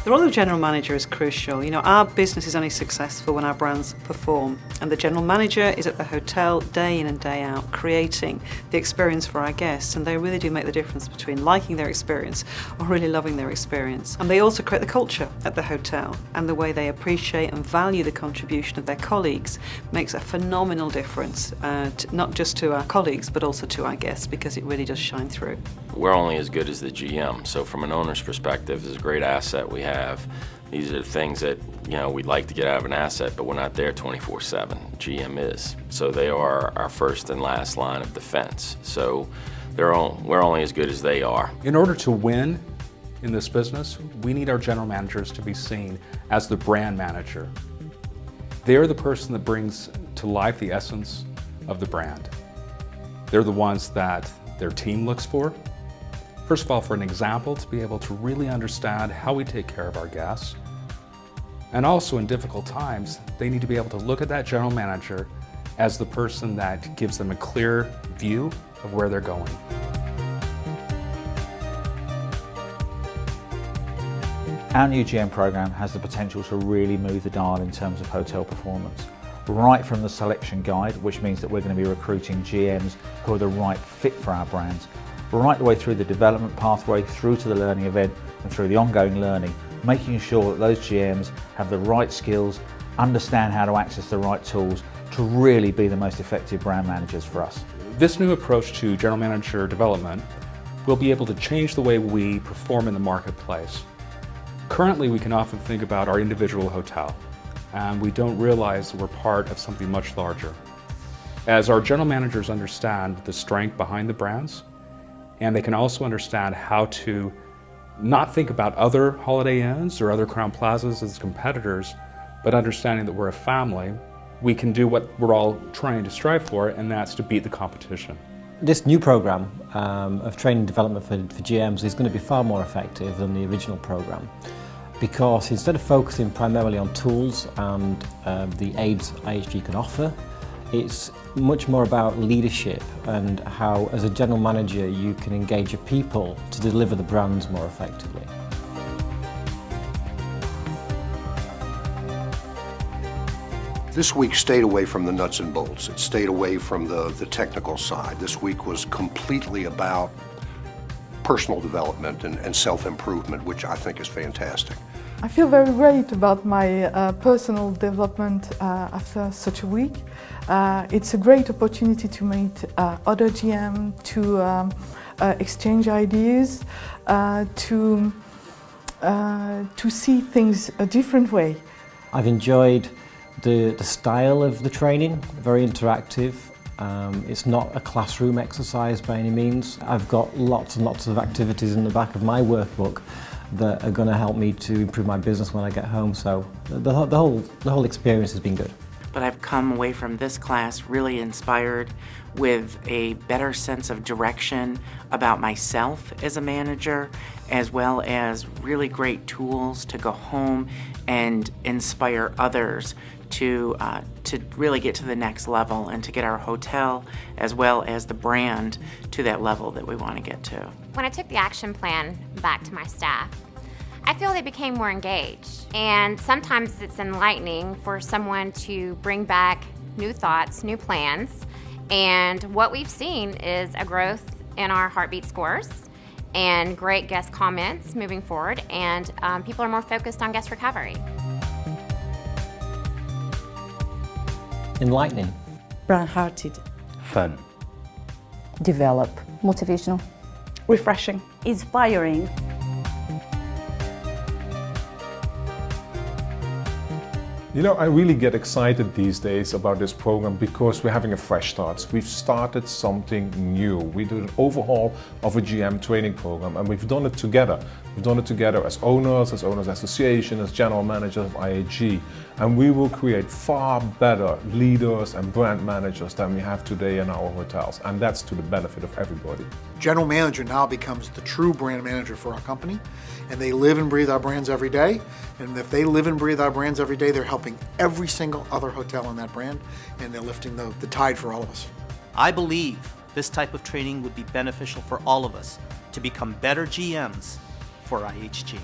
The role of general manager is crucial. You know, our business is only successful when our brands perform, and the general manager is at the hotel day in and day out, creating the experience for our guests, and they really do make the difference between liking their experience or really loving their experience. And they also create the culture at the hotel, and the way they appreciate and value the contribution of their colleagues makes a phenomenal difference, not just to our colleagues but also to our guests, because it really does shine through. We're only as good as the GM, so from an owner's perspective, it's a great asset we have. These are the things that, you know, we'd like to get out of an asset, but we're not there 24/7. GM is. So they are our first and last line of defense. So we're only as good as they are. In order to win in this business, we need our general managers to be seen as the brand manager. They're the person that brings to life the essence of the brand. They're the ones that their team looks for. First of all, for an example, to be able to really understand how we take care of our guests. And also in difficult times, they need to be able to look at that general manager as the person that gives them a clear view of where they're going. Our new GM program has the potential to really move the dial in terms of hotel performance. Right from the selection guide, which means that we're going to be recruiting GMs who are the right fit for our brands, right the way through the development pathway, through to the learning event and through the ongoing learning, making sure that those GMs have the right skills, understand how to access the right tools to really be the most effective brand managers for us. This new approach to general manager development will be able to change the way we perform in the marketplace. Currently, we can often think about our individual hotel, and we don't realize that we're part of something much larger. As our general managers understand the strength behind the brands, and they can also understand how to not think about other Holiday Inns or other Crowne Plazas as competitors, but understanding that we're a family, we can do what we're all trying to strive for, and that's to beat the competition. This new program of training development for GMs is going to be far more effective than the original program, because instead of focusing primarily on tools and the aids IHG can offer, it's much more about leadership and how, as a general manager, you can engage your people to deliver the brands more effectively. This week stayed away from the nuts and bolts. It stayed away from the technical side. This week was completely about personal development and self-improvement, which I think is fantastic. I feel very great about my personal development after such a week. It's a great opportunity to meet other GM, to exchange ideas, to see things a different way. I've enjoyed the style of the training, very interactive. It's not a classroom exercise by any means. I've got lots and lots of activities in the back of my workbook that are going to help me to improve my business when I get home. So the whole experience has been good. But I've come away from this class really inspired with a better sense of direction about myself as a manager, as well as really great tools to go home and inspire others to really get to the next level and to get our hotel as well as the brand to that level that we want to get to. When I took the action plan back to my staff, I feel they became more engaged. And sometimes it's enlightening for someone to bring back new thoughts, new plans. And what we've seen is a growth in our heartbeat scores and great guest comments moving forward. And people are more focused on guest recovery. Enlightening. Brown-hearted. Fun. Develop. Motivational. Refreshing. Inspiring. You know, I really get excited these days about this program because we're having a fresh start. We've started something new. We did an overhaul of a GM training program, and we've done it together. We've done it together as owners association, as general managers of IHG, and we will create far better leaders and brand managers than we have today in our hotels, and that's to the benefit of everybody. General manager now becomes the true brand manager for our company, and they live and breathe our brands every day. And if they live and breathe our brands every day, they're helping every single other hotel in that brand, and they're lifting the tide for all of us. I believe this type of training would be beneficial for all of us to become better GMs for IHG.